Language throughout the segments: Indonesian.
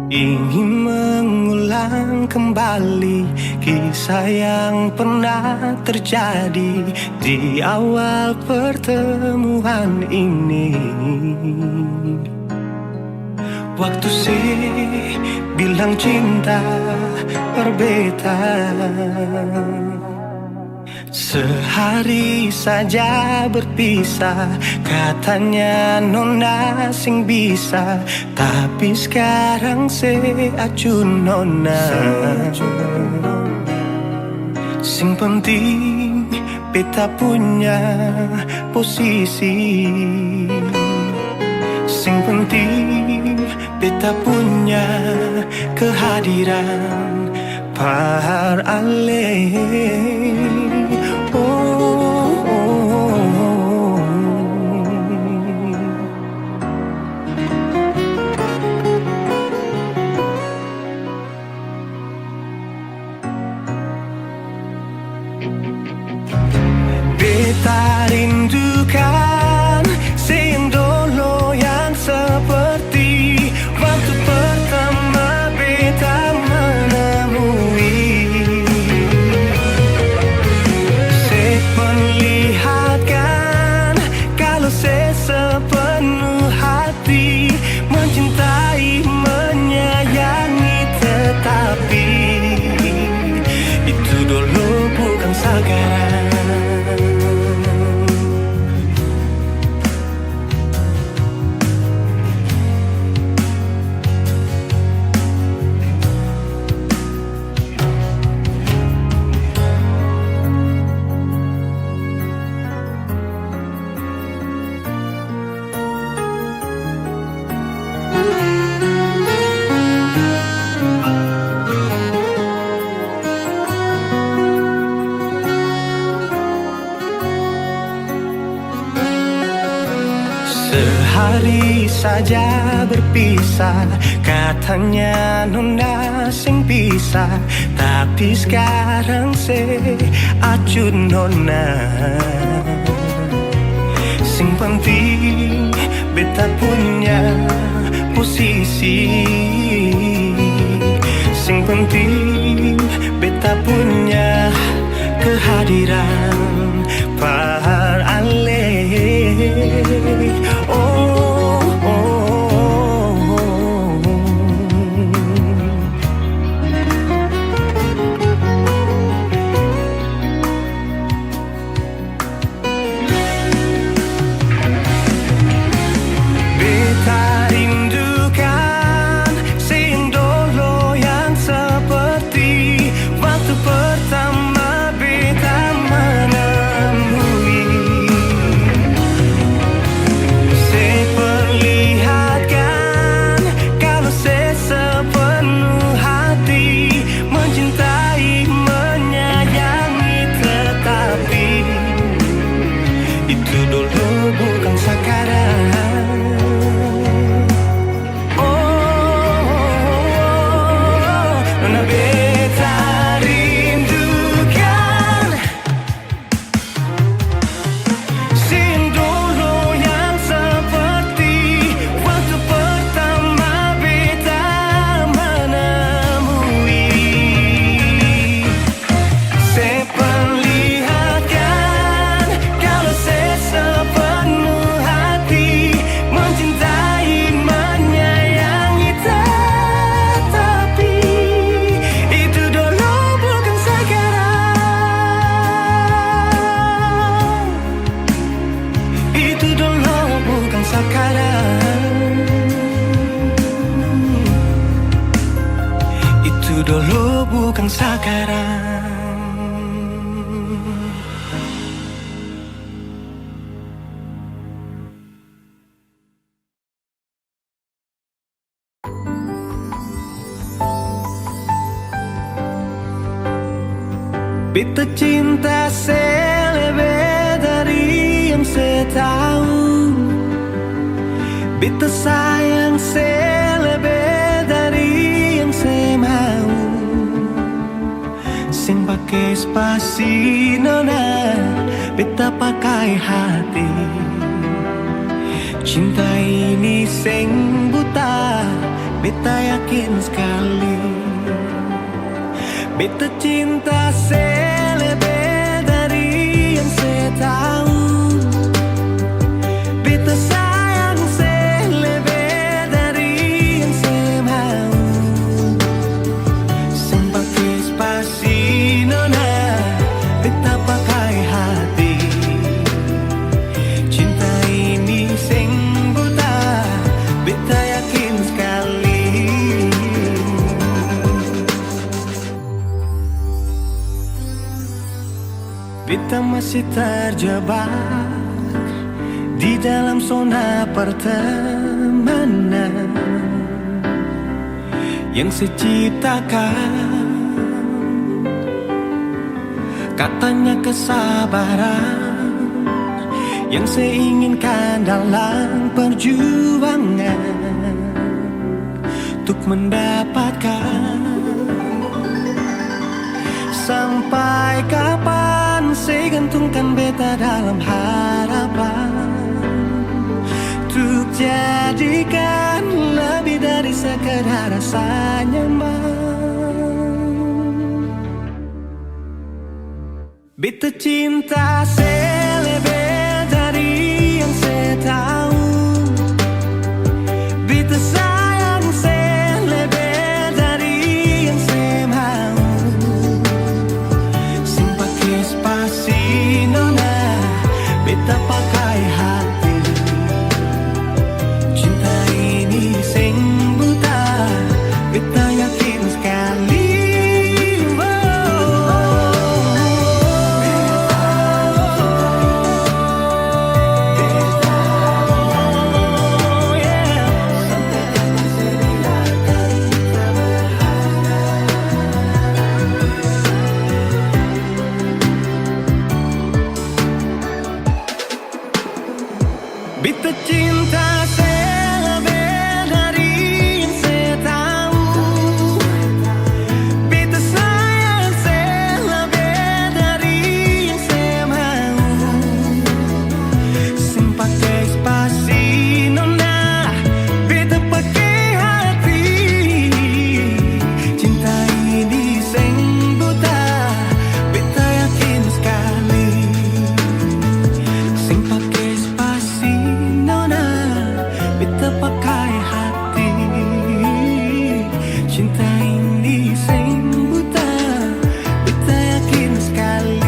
Ingin mengulang kembali kisah yang pernah terjadi di awal pertemuan ini. Waktu sih bilang cinta berbeda, sehari saja berpisah. Katanya nona sing bisa, tapi sekarang se acun nona. Sing penting beta punya posisi. Sing penting beta punya kehadiran par ale. Beta rindukan yang dulu yang seperti waktu pertama beta menemui. Saya perlihatkan kalau saya sepenuh hati mencintai, menyayangi, tetapi itu dulu bukan sekarang. Sehari saja berpisah, katanya nona sing bisa, tapi sekarang se acun nona. Sing penting beta punya posisi. Sing penting beta punya kehadiran par ale. Itu dulu bukan sekarang. Beta cinta selebih dari yang saya tahu. Beta sayang selebih dari yang saya mau. Sing pakai spasi nona, beta pakai hati. Cinta ini sing buta, beta yakin sekali. Beta cinta selebih dari yang saya tahu. Beta sayang selebih dari yang saya mau. Sempakai spasi nona, beta pakai hati. Cinta ini sing buta, beta yakin sekali. Beta masih terjebak di dalam zona pertemanan yang saya ciptakan. Katanya kesabaran yang saya inginkan dalam perjuangan untuk mendapatkan. Sampai kapan saya gantungkan beta dalam harapan untuk jadikan lebih dari sekedar rasa nyaman. Beta cinta selebih dari yang saya tahu. Beta sayang selebih dari yang saya mau. Simpati spasi nona, beta pakai hati. Cinta ini sing buta, beta yakin sekali. Beta cinta selebih dari yang saya tahu. Beta sayang selebih dari yang saya mau. Simpati spasi nona, beta pakai hati. Cinta ini sing buta, beta yakin sekali. Simpati spasi nona, beta pakai hati. Cinta ini sing buta, beta yakin sekali.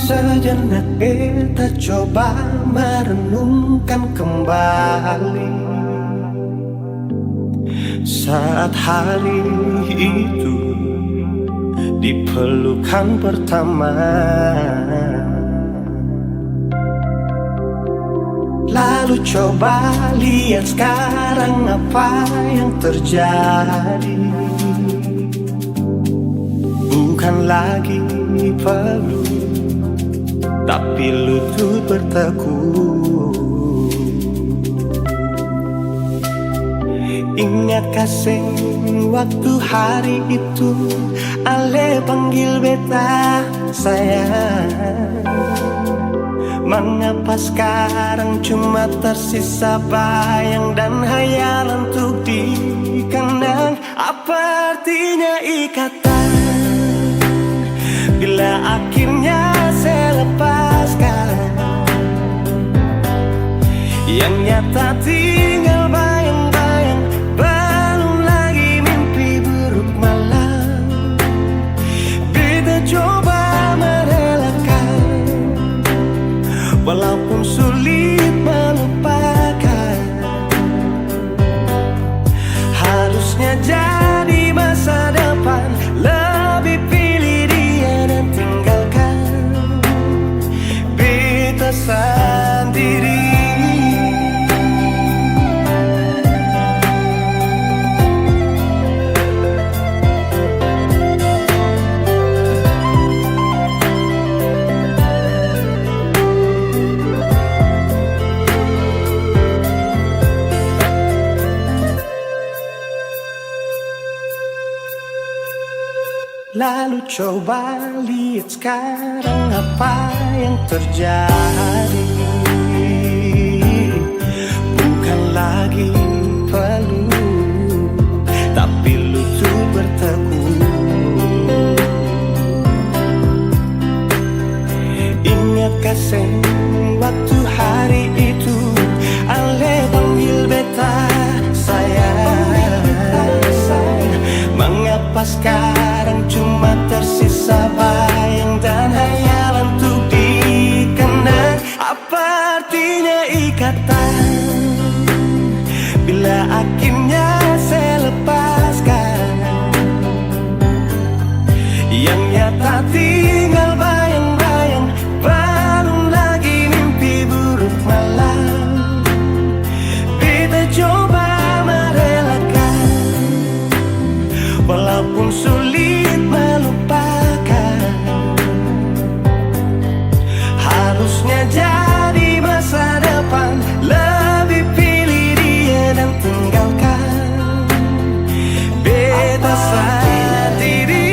Sejenak beta coba merenungkan kembali saat hari itu di pelukan pertama. Lalu coba lihat sekarang apa yang terjadi. Bukan lagi peluk, tapi lutut bertekuk. Ingat kasih waktu hari itu Ale panggil beta sayang. Mengapa sekarang cuma tersisa bayang dan hayalan untuk dikenang? Apa artinya ikatan bila akhirnya saya lepaskan? Yang nyata tinggal bayang-bayang, belum lagi mimpi buruk malam. Beta coba merelakan, walaupun sulit melupakan. Lalu coba lihat sekarang apa yang terjadi. Bukan lagi peluk, tapi lutut bertekuk. Ingatkah sen waktu hari itu Ale panggil beta sayang. Mengapa sekarang cuma tersisa bayang dan hayalan untuk dikenang? Apa artinya ikatan bila akhirnya saya lepaskan? Yang nyata tinggal bayang-bayang, belum lagi mimpi buruk malam. Kita coba merelakan, walaupun sulit melupakan. Harusnya jadi masa depan, lebih pilih dia dan tinggalkan beta sendiri.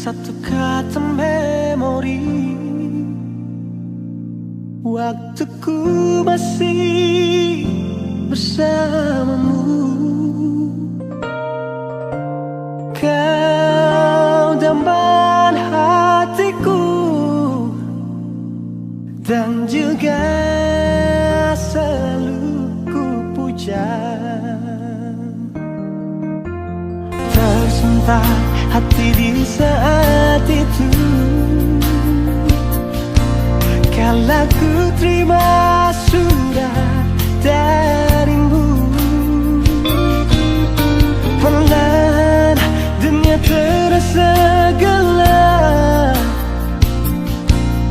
Satu kata memori, waktuku masih bersamamu. Kau dambahan hatiku dan juga selalu ku puja. Tersentak hati di saat itu, kala ku terima surat darimu. Perlahan dunia terasa gelap,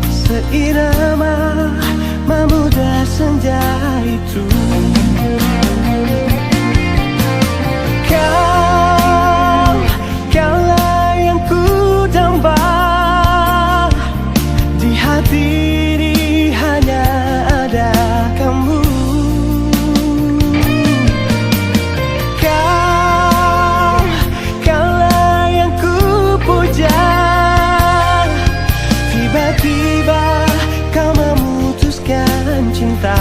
seirama memudah senja itu. Kaulah yang ku damba, di hati ini hanya ada kamu. Kaulah yang ku puja, tiba-tiba kau memutuskan cinta.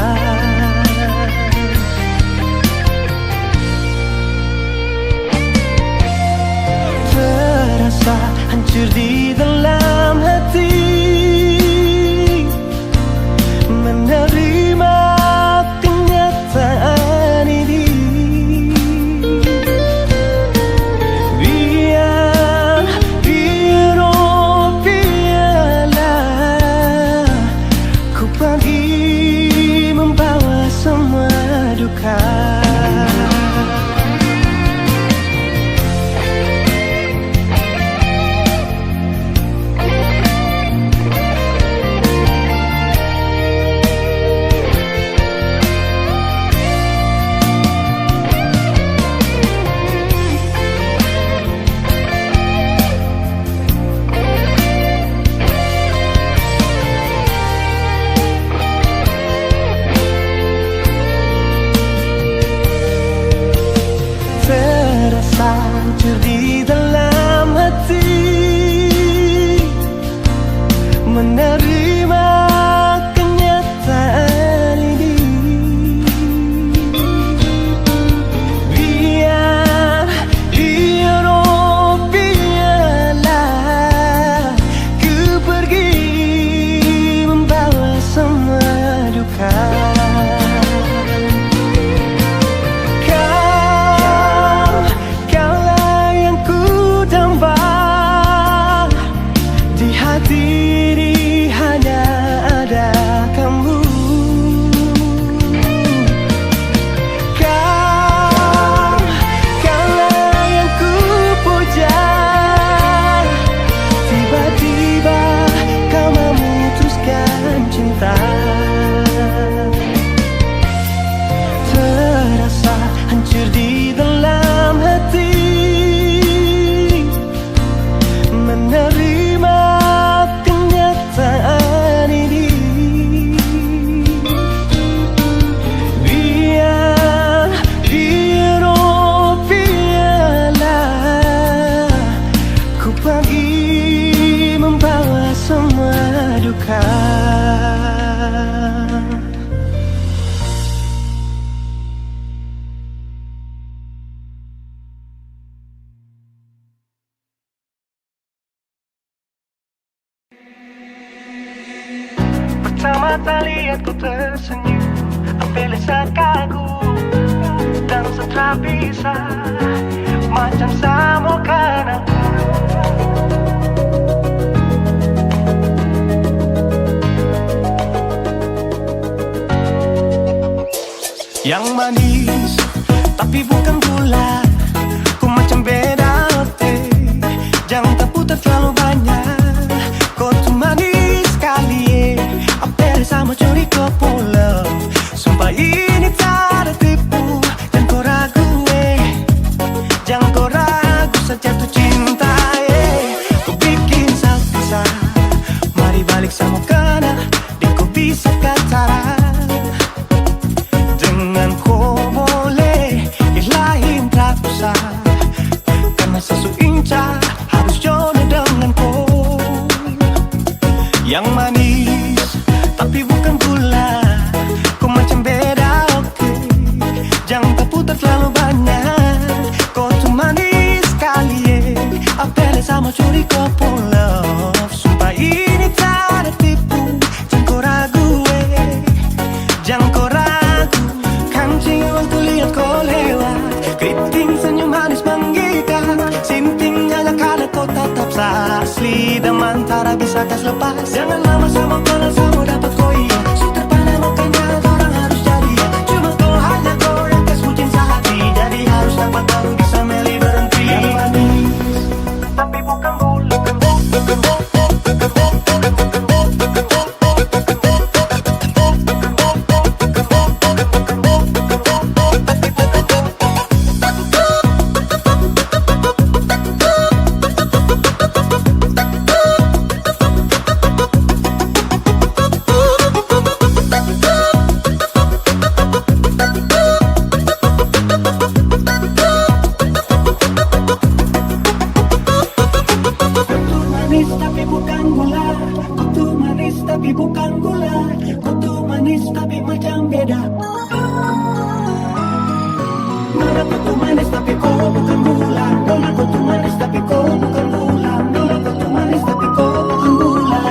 Terasa hancur di dalam hati menerima kenyataan ini. Biar biarlah ku pergi membawa semua duka. diri hanya ada kamu. Kaulah yang ku puja. Tiba-tiba kau memutuskan cinta. Terasa hancur di dalam hati menerima kenyataan ini. Biarlah ku pergi membawa semua duka. Pertama kali aku tersenyum, ambil saat kagum dan setelah bisa macam samakan aku. Yang manis tapi bukan gula, ku macam beda hati. Jangan terputar terlalu banyak, kau tuh manis sekali. Apel sama curi kau pulau, sumpah ini tak ada tipu. Jangan kau ragu, jangan kau ragu saja tuh cinta. Kau bikin salsa, mari balik sama kena, dan kau bisa katakan dengan kau boleh ilahin tak usah, karena sesu inca harus jodoh dengan kau. Yang manis tapi bukan gula, kau macam beda oke. Jangan terputar terlalu banyak, kau tuh manis sekali. Apel sama curi kau pulau, sumpah ini tak ada tipu. Jangan kau ragu, jangan kau ragu. Kancing waktu lihat kau lewat, keriting senyum manis menggigit. Sinting hanya karena kau tetap asli, dan mantara bisa kas lepas. Jangan lama sama kau sama dapat kau iya. Sudah pada makanya orang harus jadi ya. Cuma kau hanya kau yang kas bucin sehati, jadi harus dapat baru bisa meli berhenti. Yang manis tapi bukan gula. Tapi bukan gula, kau tuh manis tapi macam beda. Nona kau tuh manis tapi kau bukan gula. Nona kau tuh manis tapi kau bukan gula. Nona kau tuh manis tapi kau bukan gula.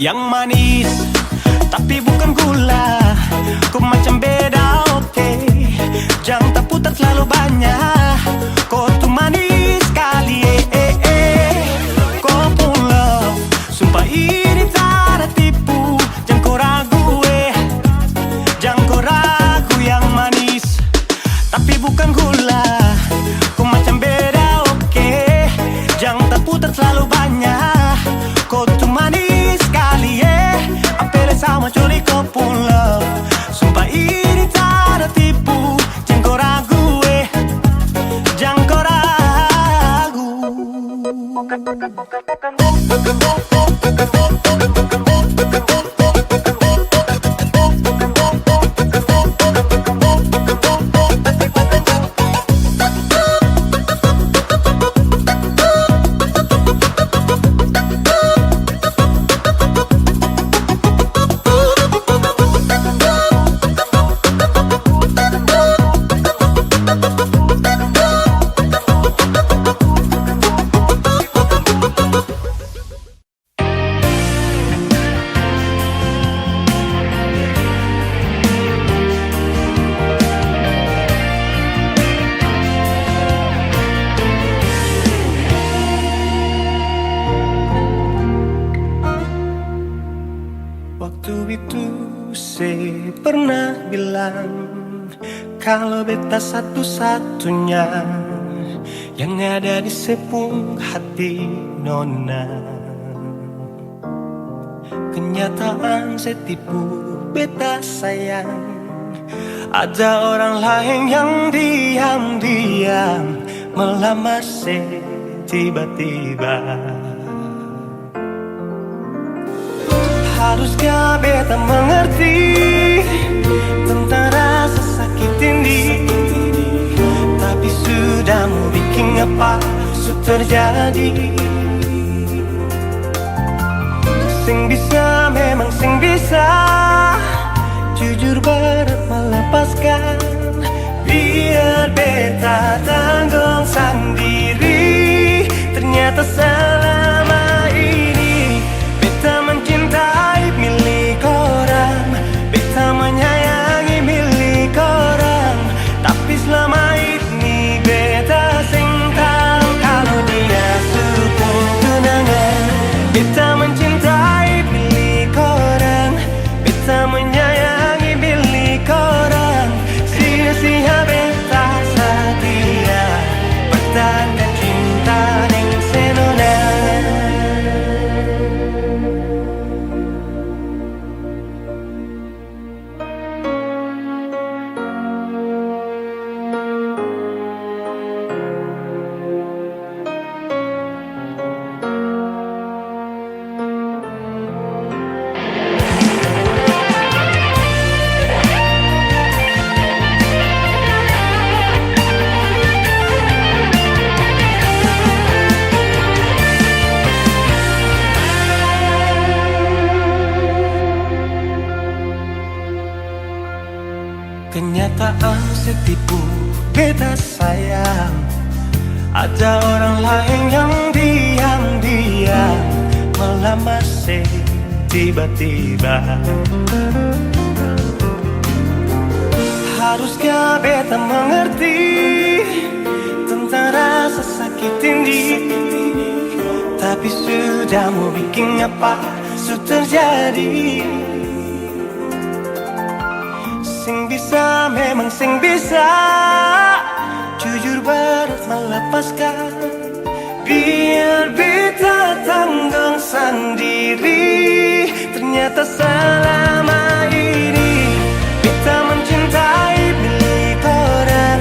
Yang manis tapi bukan gula, kau macam beda oke. Jangan terputar terlalu banyak, kau tuh manis sekali. Kau pulau, sumpah ini tak ada tipu. Jangan kau ragu, jangan kau ragu. Yang manis tapi bukan gula, kau macam beda oke. Jangan terputar terlalu banyak, kau tuh manis sekali. Apel sama curi kau pulau, sumpah ini tak ada tipu. Jangan kau ragu, jangan kau ragu. pernah bilang kalau beta satu-satunya yang ada di sepung hati nona. Kenyataan setipu beta sayang, ada orang lain yang diam-diam melamar tiba-tiba. Haruskah beta mengerti tentang rasa sakit ini, tapi sudah mau bikin apa terjadi. Sing bisa, memang sing bisa, jujur berat melepaskan. Biar beta tanggung sendiri. Ternyata selama ini beta mencintai milik orang, beta menyayangi milik orang, tapi selama ini beta sing tahu kalau dia sepung tunangan. Beta mencintai milik orang, beta menyayangi milik orang, sia-sia beta setia pertahankan cinta dengan senona. Kenyataan setipu beta sayang, ada orang lain yang diam-diam melamar tiba-tiba. Haruskah beta mengerti tentang rasa sakit ini, tapi sudah mau bikin apa terjadi. Sing bisa, memang sing bisa, jujur berat melepaskan. Biar beta tanggung sendiri. Ternyata selama ini beta mencintai milik orang,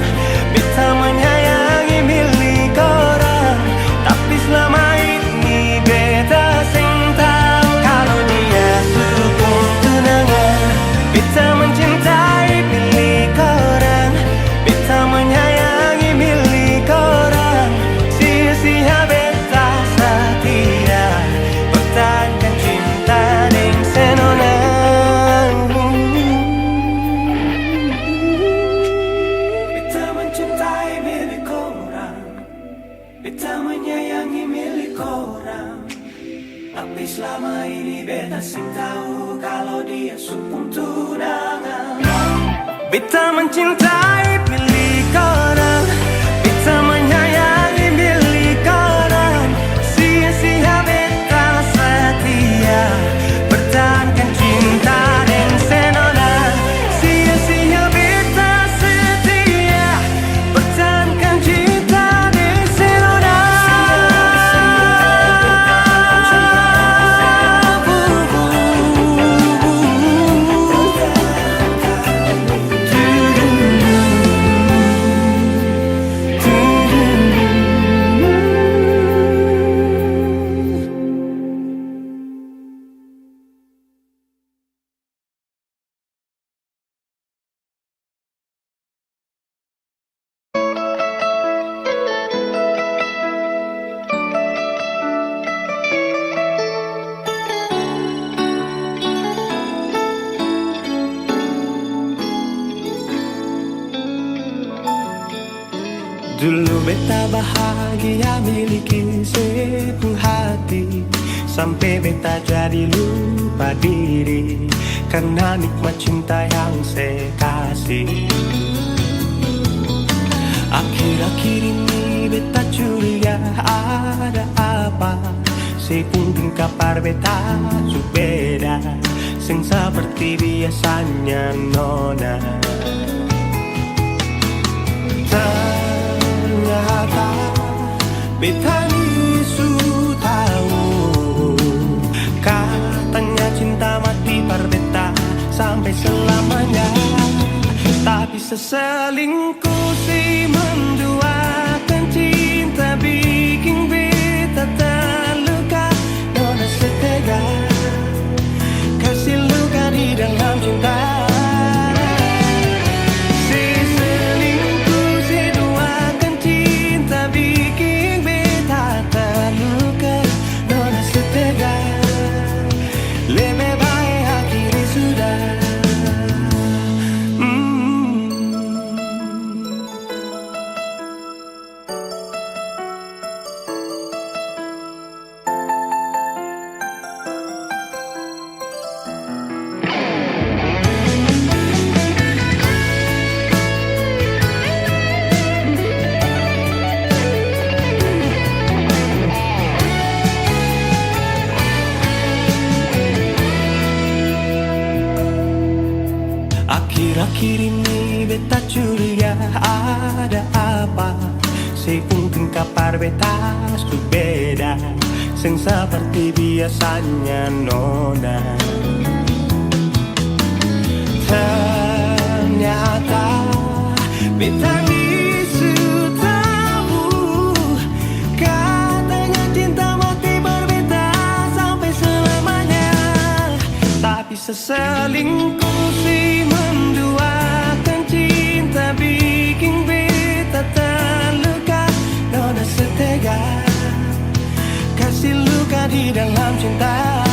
beta menyayangi milik orang, tapi selama ini beta sing tahu kalau dia sepung tunangan. Beta mencintai milik orang, beta menyayangi milik orang, sia-sia beta setia pertahankan cinta dengan senona. Beta mencintai milik orang, beta menyayangi milik orang, tapi selama ini beta sing tahu kalau dia sepung tunangan. Beta mencintai milik orang, beta menyayangi milik orang, sia-sia beta setia pertahankan cinta dengan senona. Sia-sia beta setia pertahankan cinta dengan senona. Dulu beta bahagia miliki sepenuh hati, sampai beta jadi lupa diri karena nikmat cinta yang saya kasih. Akhir-akhir ini beta curiga ada apa, sepung kabar beta su beda. sing seperti biasanya nona. Ternyata beta ni su tahu, katanya cinta mati perbeta sampai selamanya. Tapi seselingkuh si menduakan cinta bikin beta terluka. Nona setega kasih luka di dalam cinta. Si selingkuh si duakan cinta bikin beta terluka. Nona setega lebih baik akhiri sudah. Akhir-akhir ini beta curiga ada apa. Si mungkin kapar beta su beda, sing seperti biasanya nona. Ternyata beta ni su tahu, katanya cinta mati berbeda sampai selamanya. Tapi seselingkuh si menduakan cinta bikin beta terluka. Nona setega kasih luka di dalam cinta.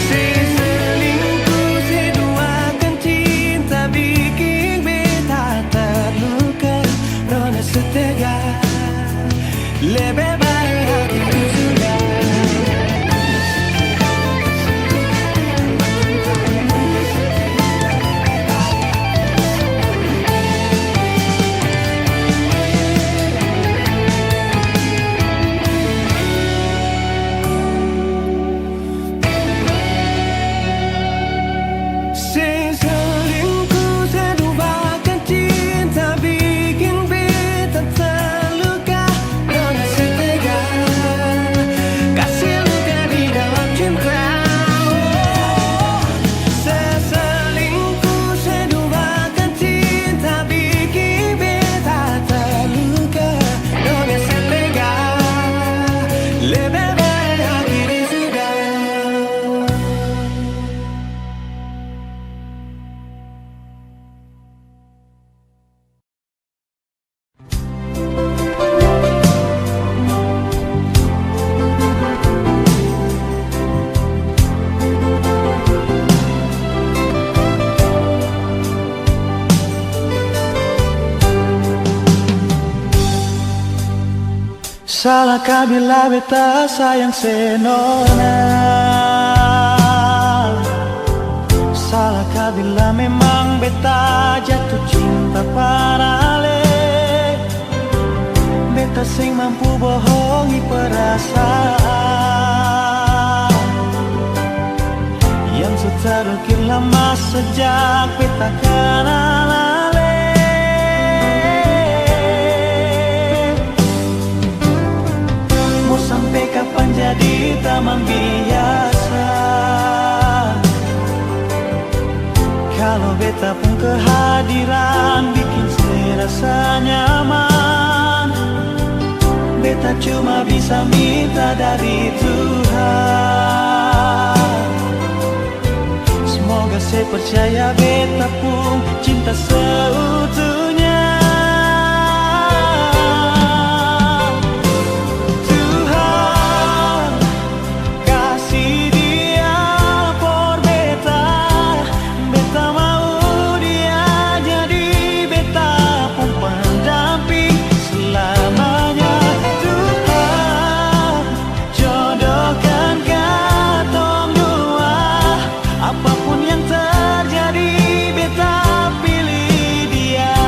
Si selingkuh si duakan cinta bikin beta terluka. Nona setega lebih baik akhiri sudah. Salahkah bila beta sayang senona? Salahkah bila memang beta jatuh cinta parale? Beta sing mampu bohongi perasaan yang terukir lama sejak beta kenal ale. Sampai kapan jadi teman biasa? Kalau beta pun kehadiran bikin serasa nyaman. Beta cuma bisa minta dari Tuhan. Semoga saya percaya beta pun cinta seutuhnya. Apapun yang terjadi, beta pilih dia.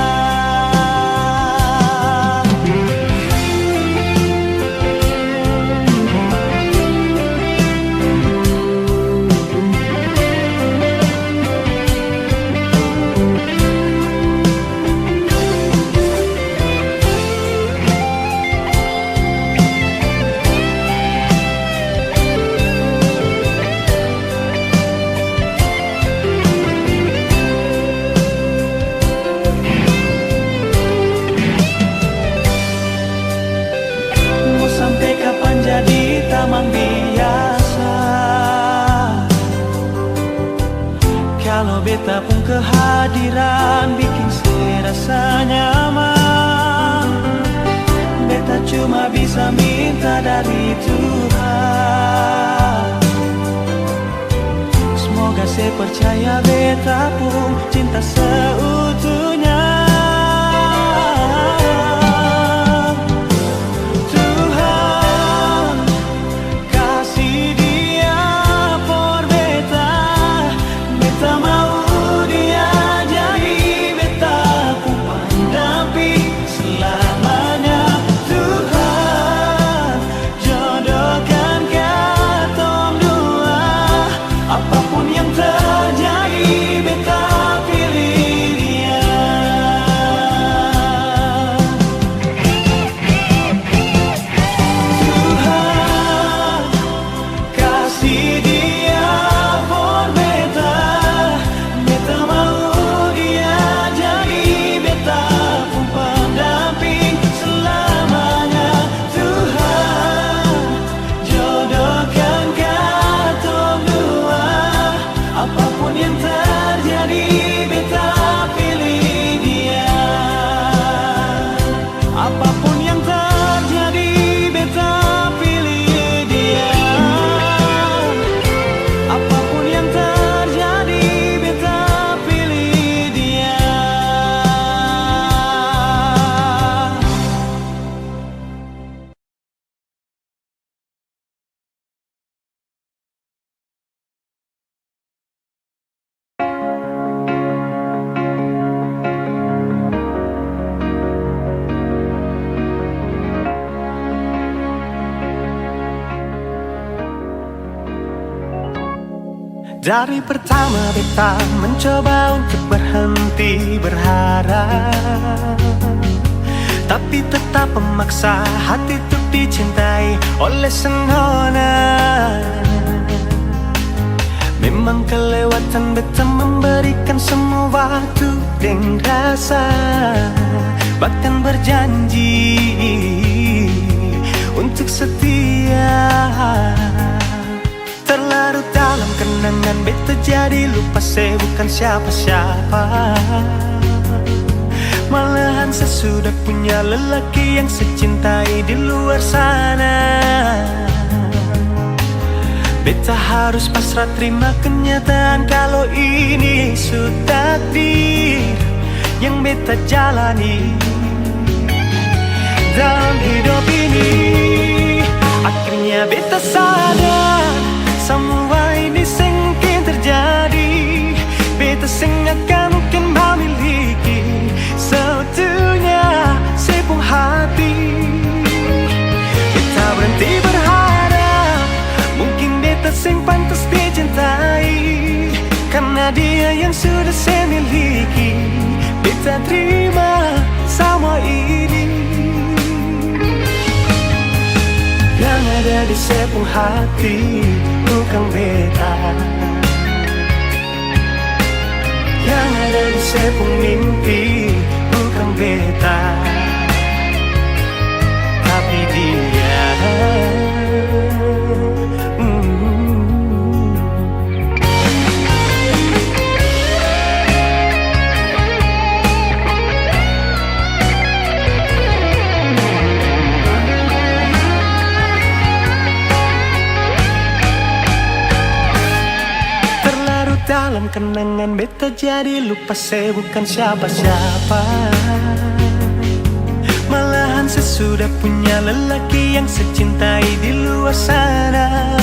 cuma bisa minta dari Tuhan. Semoga saya percaya beta pun cinta seutuhnya. Tuhan kasih dia por beta, beta mau dia jadi beta pun pendamping selamanya. Tuhan jodohkan katong dua, apapun yang terjadi beta pilih dia. Tuhan kasih dia por beta, beta mau dia jadi beta pun pendamping selamanya. Tuhan jodohkan katong dua, apapun yang terjadi beta pilih dia. Apapun yang terjadi beta pilih dia. Apapun yang terjadi beta pilih dia. Dari pertama beta mencoba untuk berhenti berharap, tapi tetap memaksa hati untuk dicintai oleh senona. Memang kelewatan beta memberikan semua waktu dan rasa, bahkan berjanji untuk setia. Terlarut dalam kenangan beta jadi lupa saya bukan siapa-siapa. Malahan saya sudah punya lelaki yang saya cintai di luar sana. Beta harus pasrah terima kenyataan kalau ini sudah takdir yang beta jalani dalam hidup ini. Akhirnya beta sadar semua ini sengkin terjadi. Beta seng akan mungkin memiliki seutuhnya sepenuh hati. Beta berhenti berharap mungkin beta seng pantas dicintai, karena dia yang sudah saya miliki. Beta terima semua ini. Yang ada di sepenuh hati bukan beta, yang ada di sepenuh mimpi bukan beta, tapi dia. Dalam kenangan beta jadi lupa saya bukan siapa-siapa. Malahan saya sudah punya lelaki yang saya cintai di luar sana.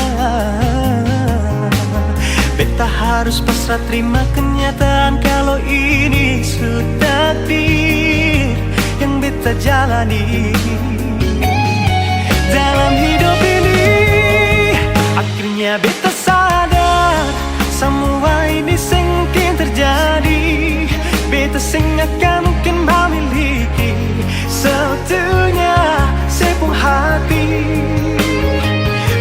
Beta harus pasrah terima kenyataan kalau ini sudah takdir yang beta jalani dalam hidup ini. Akhirnya beta sadar semua ini sengkin terjadi. Beta seng akan mungkin memiliki seutuhnya sepenuh hati.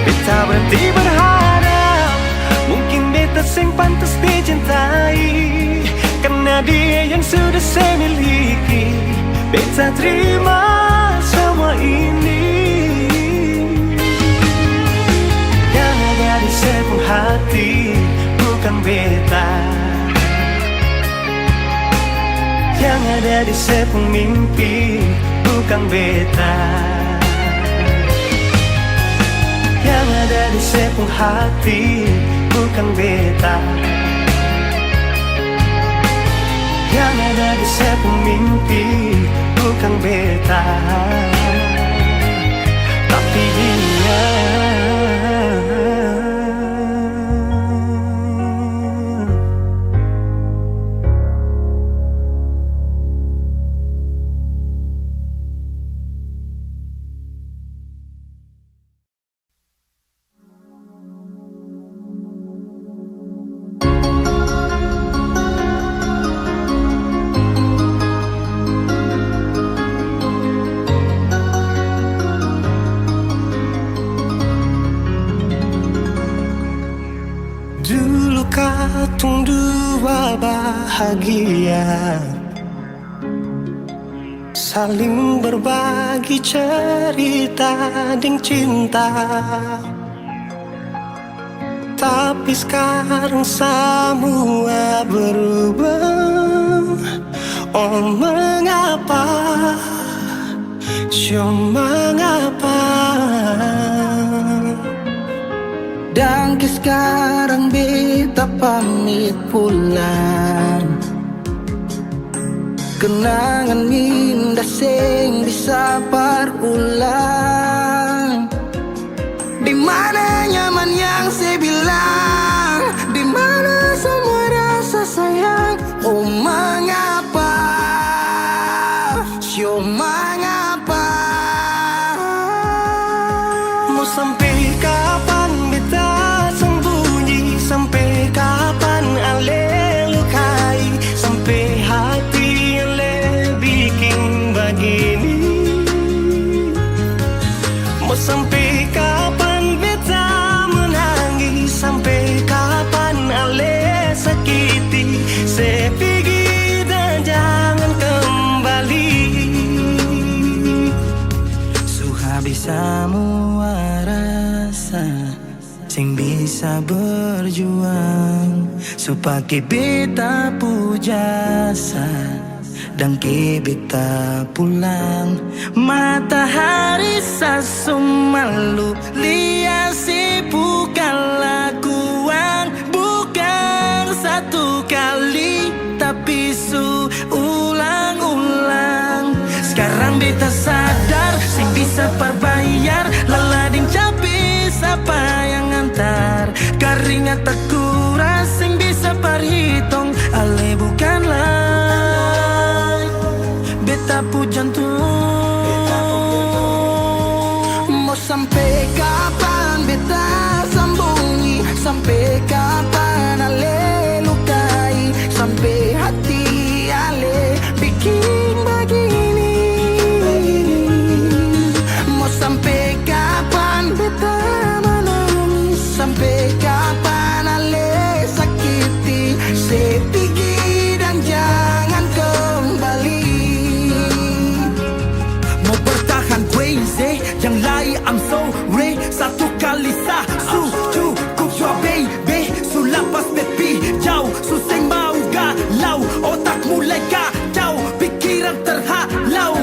Beta berhenti berharap mungkin beta seng pantas dicintai, karena dia yang sudah saya miliki. Beta terima semua ini. Yang ada di sepenuh hati bukan beta, yang ada di sepenuh mimpi bukan beta, hati, bukan beta. Yang ada di sepung mimpi, bukan beta, tapi dia. Dulu katong dua bahagia, saling berbagi cerita ding cinta. Tapi sekarang semua berubah. Oh mengapa, sio mengapa? Dan sekarang beta pamit pulang. Kenangan indah sing bisa berulang. Di mana nyaman yang saya bilang, di mana semua rasa sayang. Oh mengapa, sio mengapa? Mau sampai kapan beta sembunyi? Sampai kapan ale lukai? Sampai hati ale bikin begini? Mau sampai kapan beta menangis? Sampai kapan ale sakiti? Saya pergi dan jangan kembali. Habis semua rasa sing bisa berjuang supaya beta pujasa dan ke beta pulang. Matahari sasumalu liasi bukan lakuan, bukan satu kali tapi ulang-ulang. Sekarang beta sadar sing bisa perbayar lalading capi siapa yang antar. Keringat tak kuras sing bisa perhitung ale bukanlah beta pu jantung. Mau sampai kapan beta sembunyi? Sampai kapan ale lukai? Sampai hati ale bikin begini? Sampai kapan beta menangis? Sampai kapan ale sakiti? Saya pergi dan jangan kembali. Mau bertahan crazy, yang lain I'm sorry. Satu kali sah cukup jua baby. Sulapas baby jauh susah mau galau. Otak mulai kacau, pikiran terhalau.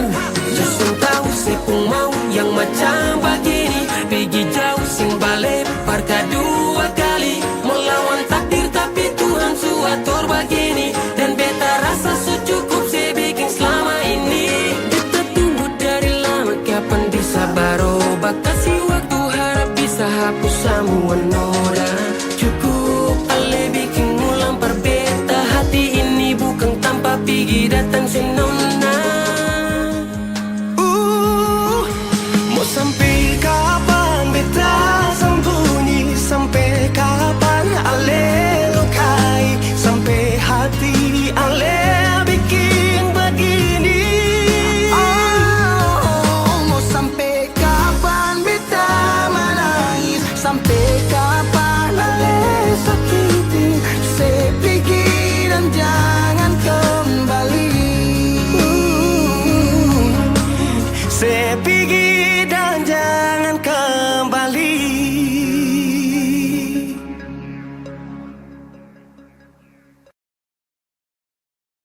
Justru tahu sepung mau yang macam begini, pergi jauh sing balik parka dua kali. Melawan takdir tapi Tuhan suatur begini. Dan beta rasa cukup saya bikin selama ini. Beta tunggu dari lama kapan bisa berubah. Kasih waktu harap bisa hapus semua noda. Cukup ale bikin ulang perbeta. Hati ini bukan tanpa pergi datang sinona. Sampai kapan beta sembunyi? Sampai kapan ale lukai? Sampai hati ale bikin begini? Oh, mau sampai kapan beta menangis? Sampai kapan ale sakiti? Saya pergi dan jangan kembali. Saya pergi